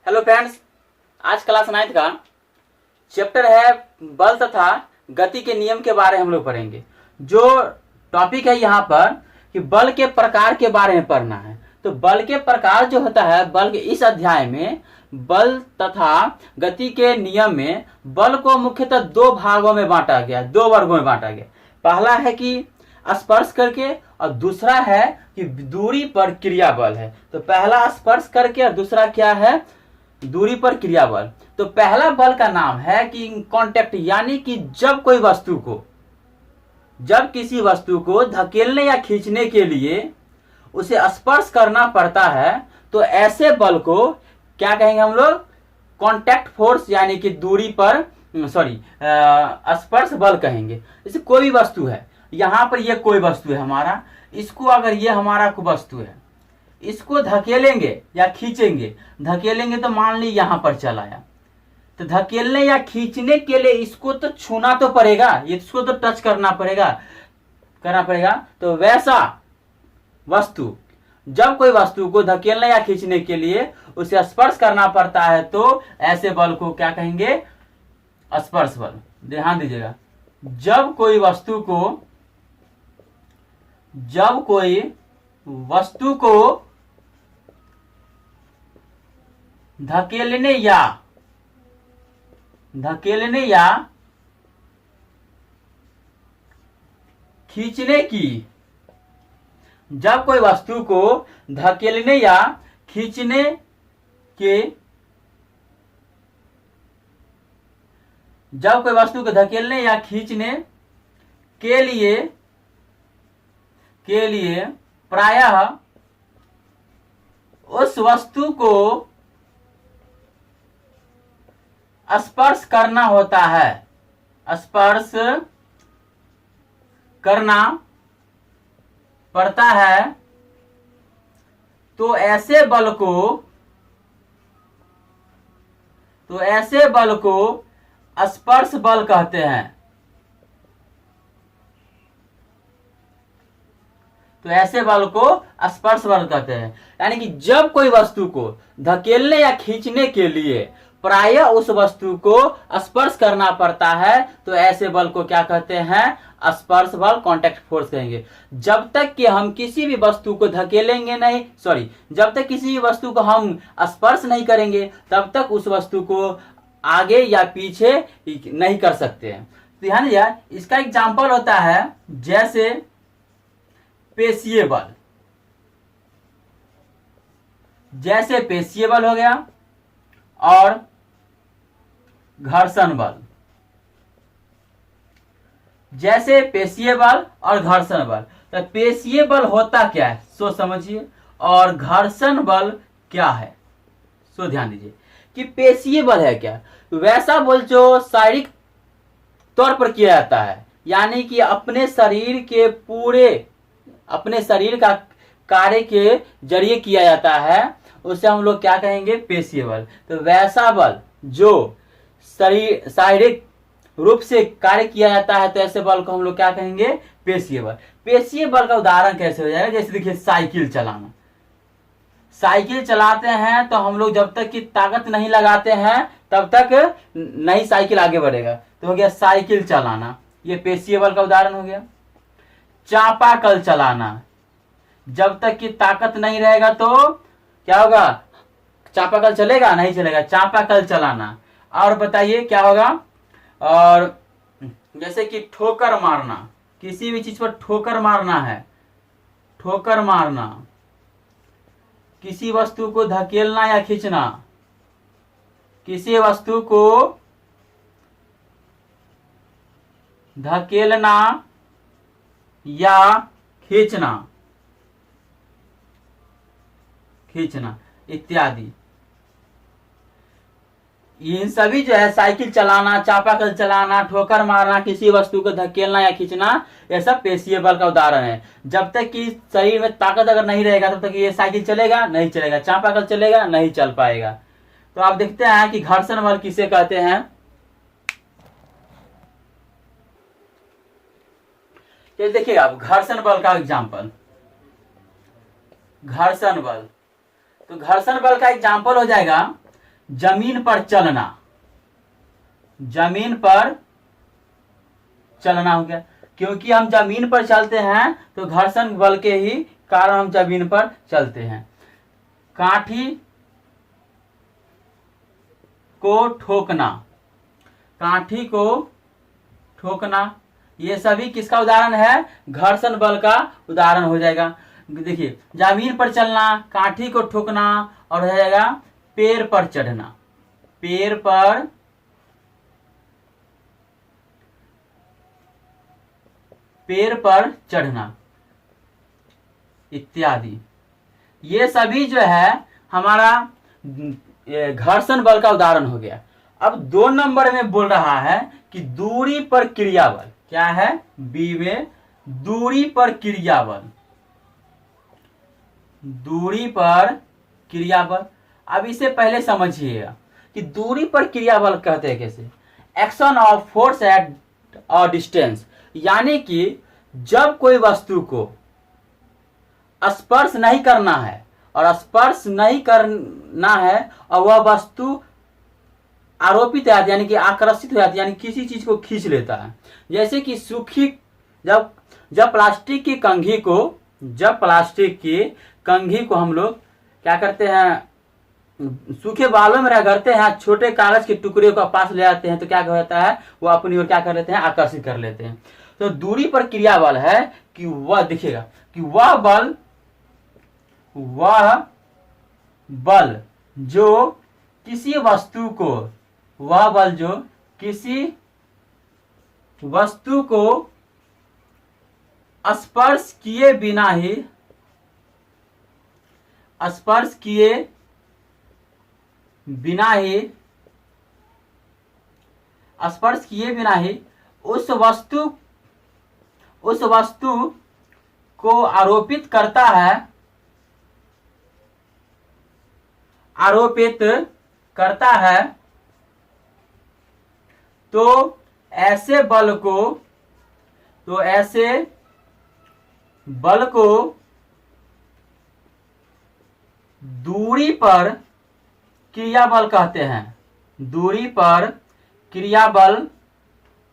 Hello friends, आज class 9 का chapter है बल तथा गति के नियम के बारे में हम लोग पढ़ेंगे। जो टॉपिक है यहाँ पर कि बल के प्रकार के बारे में पढ़ना है। तो बल के प्रकार जो होता है, बल के इस अध्याय में बल तथा गति के नियम में बल को मुख्यतः दो भागों में बांटा गया, दो वर्गों में बांटा गया। पहला है कि स्पर्श करके और दूसरा है कि दूरी पर क्रिया बल है। तो पहला स्पर्श करके और दूसरा क्या है, दूरी पर क्रिया बल। तो पहला बल का नाम है कि कांटेक्ट, यानी कि जब किसी वस्तु को धकेलने या खींचने के लिए उसे स्पर्श करना पड़ता है तो ऐसे बल को क्या कहेंगे हम लोग, कांटेक्ट फोर्स, यानी कि दूरी पर स्पर्श बल कहेंगे। जैसे कोई भी वस्तु है, यहां पर ये कोई वस्तु है हमारा, इसको अगर ये हमारा कोई वस्तु है, इसको धकेलेंगे या खींचेंगे, धकेलेंगे तो मान ली यहां पर चला आया, तो धकेलने या खींचने के लिए इसको तो छूना तो पड़ेगा, इसको तो टच करना पड़ेगा। तो वैसा वस्तु, जब कोई वस्तु को धकेलने या खींचने के लिए उसे स्पर्श करना पड़ता है तो ऐसे बल को क्या कहेंगे, स्पर्श बल। ध्यान दीजिएगा, जब कोई वस्तु को धकेलने या खींचने की, जब कोई वस्तु को धकेलने या खींचने के, जब कोई वस्तु को धकेलने या खींचने के लिए प्रायः उस वस्तु को स्पर्श करना होता है, स्पर्श करना पड़ता है, तो ऐसे बल को स्पर्श बल कहते हैं। तो ऐसे बल को स्पर्श बल कहते हैं, यानी कि जब कोई वस्तु को धकेलने या खींचने के लिए प्रायः उस वस्तु को स्पर्श करना पड़ता है तो ऐसे बल को क्या कहते हैं, स्पर्श बल, कांटेक्ट फोर्स कहेंगे। जब तक कि हम किसी भी वस्तु को धकेलेंगे नहीं, जब तक किसी भी वस्तु को हम स्पर्श नहीं करेंगे तब तक उस वस्तु को आगे या पीछे नहीं कर सकते हैं। तो ध्यान दिया, इसका एग्जाम्पल होता है जैसे पेशीय बल हो गया और घर्षण बल। जैसे पेशीय बल और घर्षण बल, तो पेशीय बल होता क्या है सो समझिए, और घर्षण बल क्या है सो ध्यान दीजिए। कि पेशीय बल है क्या, वैसा बल जो शारीरिक तौर पर किया जाता है, यानी कि अपने शरीर का कार्य के जरिए किया जाता है, उसे हम लोग क्या कहेंगे, पेशीय बल। तो वैसा बल जो शारीरिक रूप से कार्य किया जाता है तो ऐसे बल को हम लोग क्या कहेंगे, पेशीय बल। पेशीय बल का उदाहरण कैसे हो जाएगा, जैसे देखिए साइकिल चलाते हैं तो हम लोग जब तक कि ताकत नहीं लगाते हैं तब तक नहीं साइकिल आगे बढ़ेगा। तो हो गया साइकिल चलाना, ये पेशीय बल का उदाहरण हो गया। चापाकल चलाना, जब तक कि ताकत नहीं रहेगा तो क्या होगा, चापाकल चलेगा, नहीं चलेगा, चापाकल चलाना। और बताइए क्या होगा, और जैसे कि ठोकर मारना, किसी भी चीज पर ठोकर मारना है, ठोकर मारना, किसी वस्तु को धकेलना या खींचना, किसी वस्तु को धकेलना या खींचना इत्यादि। इन सभी जो है, साइकिल चलाना, चापाकल चलाना, ठोकर मारना, किसी वस्तु को धकेलना या खींचना, यह सब पेशीय बल का उदाहरण है। जब तक कि शरीर में ताकत अगर नहीं रहेगा तब तक ये साइकिल चलेगा, नहीं चलेगा, चापाकल चलेगा, नहीं चल पाएगा। तो आप देखते हैं कि घर्षण बल किसे कहते हैं। ये देखिए आप, घर्षण बल का एग्जाम्पल, घर्षण बल, तो घर्षण बल का एग्जाम्पल हो जाएगा जमीन पर चलना, जमीन पर चलना हो गया, क्योंकि हम जमीन पर चलते हैं तो घर्षण बल के ही कारण हम जमीन पर चलते हैं। काठी को ठोकना, काठी को ठोकना, ये सभी किसका उदाहरण है? घर्षण बल का उदाहरण हो जाएगा। देखिए, जमीन पर चलना, काठी को ठोकना, और हो जाएगा पेड़ पर चढ़ना, पेड़ पर चढ़ना इत्यादि। ये सभी जो है हमारा घर्षण बल का उदाहरण हो गया। अब 2 नंबर में बोल रहा है कि दूरी पर क्रिया बल। क्या है? बी में दूरी पर क्रिया बल, दूरी पर क्रिया बल। अब इसे पहले समझिएगा कि दूरी पर क्रिया बल कहते हैं कैसे। Action of force at a distance, यानी कि जब कोई वस्तु को स्पर्श नहीं करना है, और स्पर्श नहीं करना है और वह वस्तु आरोपित है, यानी कि आकर्षित हो जाती है, यानी किसी चीज को खींच लेता है। जैसे कि सूखी, जब प्लास्टिक की कंघी को हम लोग क्या करते हैं, सूखे बालों में रगड़ते हैं, छोटे कागज के टुकड़े को पास ले आते हैं, तो क्या होता है, वो अपनी ओर क्या कर लेते हैं, आकर्षित कर लेते हैं। तो दूरी पर क्रिया बल है कि वह दिखेगा कि वह बल जो किसी वस्तु को, वह बल जो किसी वस्तु को स्पर्श किए बिना ही उस वस्तु को आरोपित करता है, तो ऐसे बल को दूरी पर क्रिया बल कहते हैं, दूरी पर क्रिया बल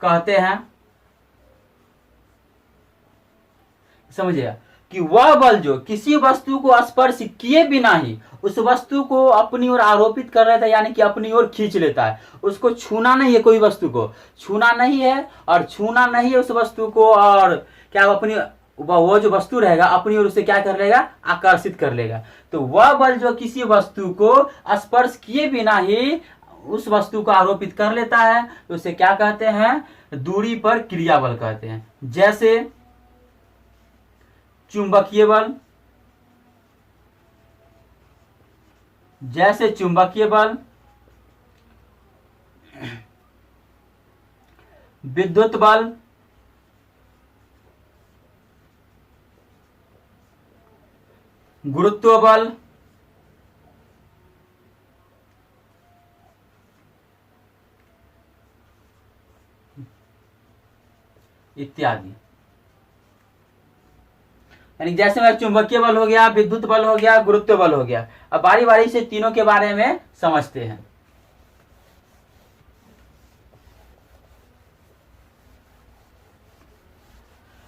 कहते हैं। समझिएगा कि वह बल जो किसी वस्तु को स्पर्श किए बिना ही उस वस्तु को अपनी ओर आरोपित कर रहता है, यानी कि अपनी ओर खींच लेता है। उसको छूना नहीं है, कोई वस्तु को छूना नहीं है, और छूना नहीं है उस वस्तु को, और क्या अपनी वो जो वस्तु रहेगा अपनी ओर उसे क्या कर लेगा, आकर्षित कर लेगा। तो वह बल जो किसी वस्तु को स्पर्श किए बिना ही उस वस्तु को आरोपित कर लेता है, तो उसे क्या कहते हैं, दूरी पर क्रिया बल कहते हैं। जैसे चुंबकीय बल, विद्युत बल, गुरुत्व बल, इत्यादि। यानी जैसे मैं चुंबकीय बल हो गया, विद्युत बल हो गया, गुरुत्व बल हो गया। अब बारी बारी से तीनों के बारे में समझते हैं।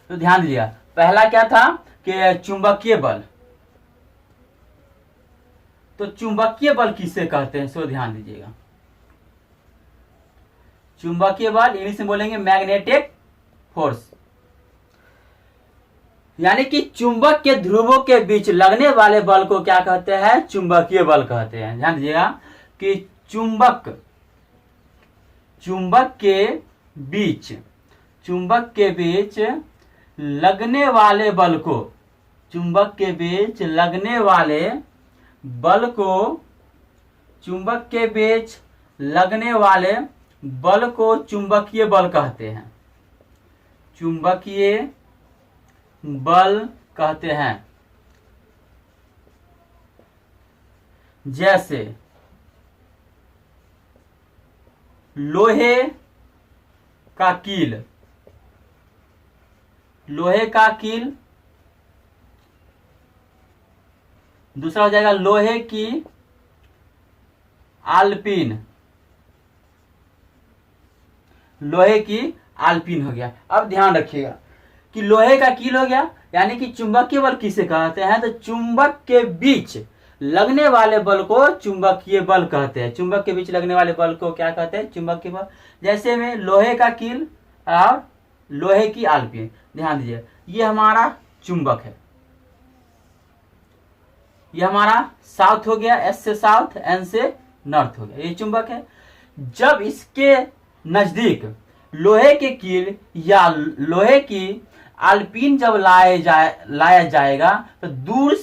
तो ध्यान दीजिएगा, पहला क्या था कि चुंबकीय बल। तो चुंबकीय बल किसे कहते हैं, सो ध्यान दीजिएगा। चुंबकीय बल इंग्लिश में बोलेंगे मैग्नेटिक फोर्स, यानी कि चुंबक के ध्रुवों के बीच लगने वाले बल को क्या कहते हैं, चुंबकीय बल कहते हैं। ध्यान दीजिएगा कि चुंबक के बीच लगने वाले बल को, चुंबक के बीच लगने वाले बल को, चुंबक के बीच लगने वाले बल को चुंबकीय बल कहते हैं, चुंबकीय बल कहते हैं। जैसे लोहे का कील, दूसरा हो जाएगा लोहे की आल्पिन, लोहे की आल्पिन हो गया। अब ध्यान रखिएगा कि लोहे का कील हो गया, यानी कि चुंबकीय बल किसे कहते हैं, तो चुंबक के बीच लगने वाले बल को चुंबकीय बल कहते हैं। चुंबक के बीच लगने वाले बल को क्या कहते हैं, चुंबकीय बल। जैसे में लोहे का कील और लोहे की आल्पिन, ध्यान दीजिए, ये हमारा चुंबक है, ये हमारा साउथ हो गया, एस से साउथ, एन से नॉर्थ हो गया, ये चुंबक है। जब इसके नजदीक लोहे के कील या लोहे की आल्पिन जब लाया जाएगा तो दूर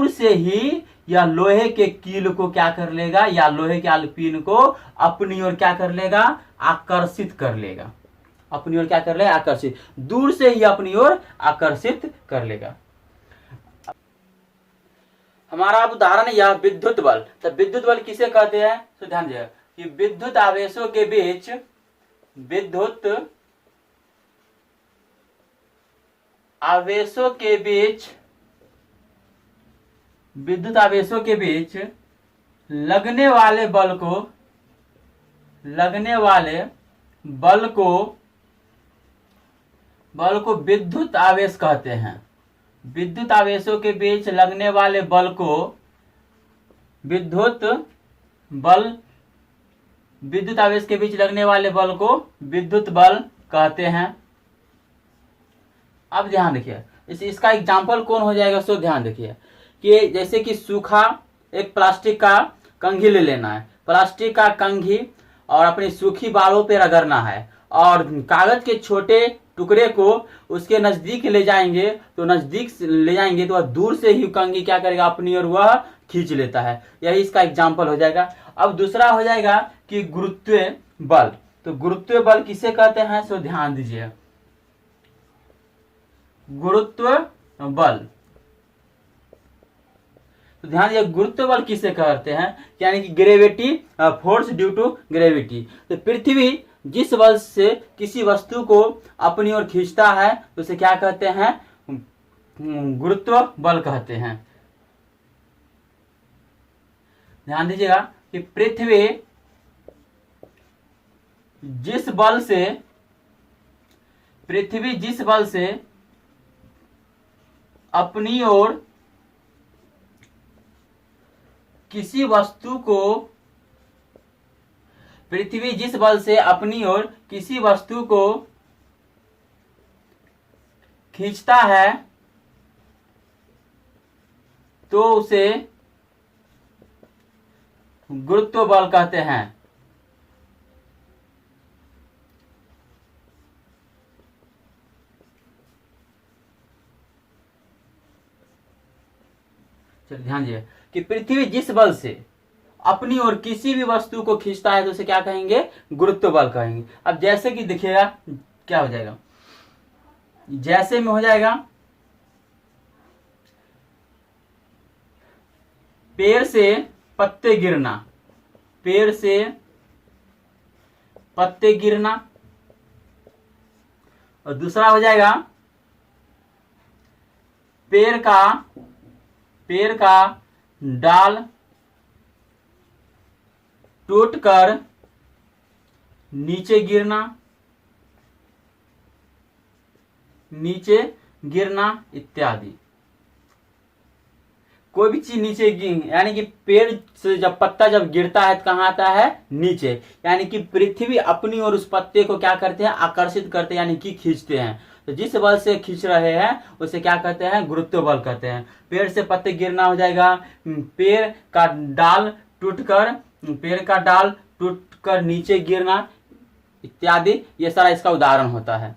से ही यह लोहे के कील को क्या कर लेगा, या लोहे के आल्पिन को अपनी ओर क्या कर लेगा, आकर्षित कर लेगा। अपनी ओर क्या कर लेगा, आकर्षित, दूर से ही अपनी ओर आकर्षित कर लेगा। हमारा अब उदाहरण है यह विद्युत बल। तो विद्युत बल किसे कहते हैं, तो ध्यान दीजिए कि विद्युत आवेशों के बीच विद्युत आवेशों के बीच लगने वाले बल को विद्युत आवेश कहते हैं। विद्युत आवेशों के बीच लगने वाले बल को विद्युत आवेश के बीच लगने वाले बल को विद्युत बल कहते हैं। अब ध्यान देखिए, इसका एग्जाम्पल कौन हो जाएगा, सो ध्यान देखिए कि जैसे कि सूखा एक प्लास्टिक का कंघी ले लेना है, प्लास्टिक का कंघी और अपनी सूखी बालों पे रगड़ना है, और कागज के छोटे टुकड़े को उसके नजदीक ले जाएंगे तो वह दूर से ही कंघी क्या करेगा, अपनी ओर वह खींच लेता है। यही इसका एग्जाम्पल हो जाएगा। अब दूसरा हो जाएगा कि गुरुत्वीय बल। तो गुरुत्वीय बल किसे कहते हैं, सो ध्यान दीजिए, गुरुत्व बल। तो ध्यान दीजिए गुरुत्व बल किसे कहते हैं, यानी कि gravity force due to gravity. तो पृथ्वी जिस बल से किसी वस्तु को अपनी ओर खींचता है तो उसे क्या कहते हैं, गुरुत्व बल कहते हैं। ध्यान दीजिएगा कि पृथ्वी जिस बल से अपनी ओर किसी वस्तु को खींचता है तो उसे गुरुत्व बल कहते हैं। चलिए ध्यान दीजिए कि पृथ्वी जिस बल से अपनी ओर किसी भी वस्तु को खींचता है तो उसे क्या कहेंगे, गुरुत्व बल कहेंगे। अब जैसे कि देखिएगा क्या हो जाएगा, जैसे में हो जाएगा पेड़ से पत्ते गिरना, और दूसरा हो जाएगा पेड़ का डाल टूटकर नीचे गिरना इत्यादि। कोई भी चीज नीचे यानी कि पेड़ से जब पत्ता जब गिरता है तो कहाँ आता है, नीचे, यानी कि पृथ्वी अपनी ओर उस पत्ते को क्या करते हैं, आकर्षित करते हैं, यानी कि खींचते हैं। तो जिस बल से खींच रहे हैं उसे क्या कहते हैं, गुरुत्व बल कहते हैं। पेड़ से पत्ते गिरना हो जाएगा पेड़ का डाल टूटकर नीचे गिरना इत्यादि, ये सारा इसका उदाहरण होता है।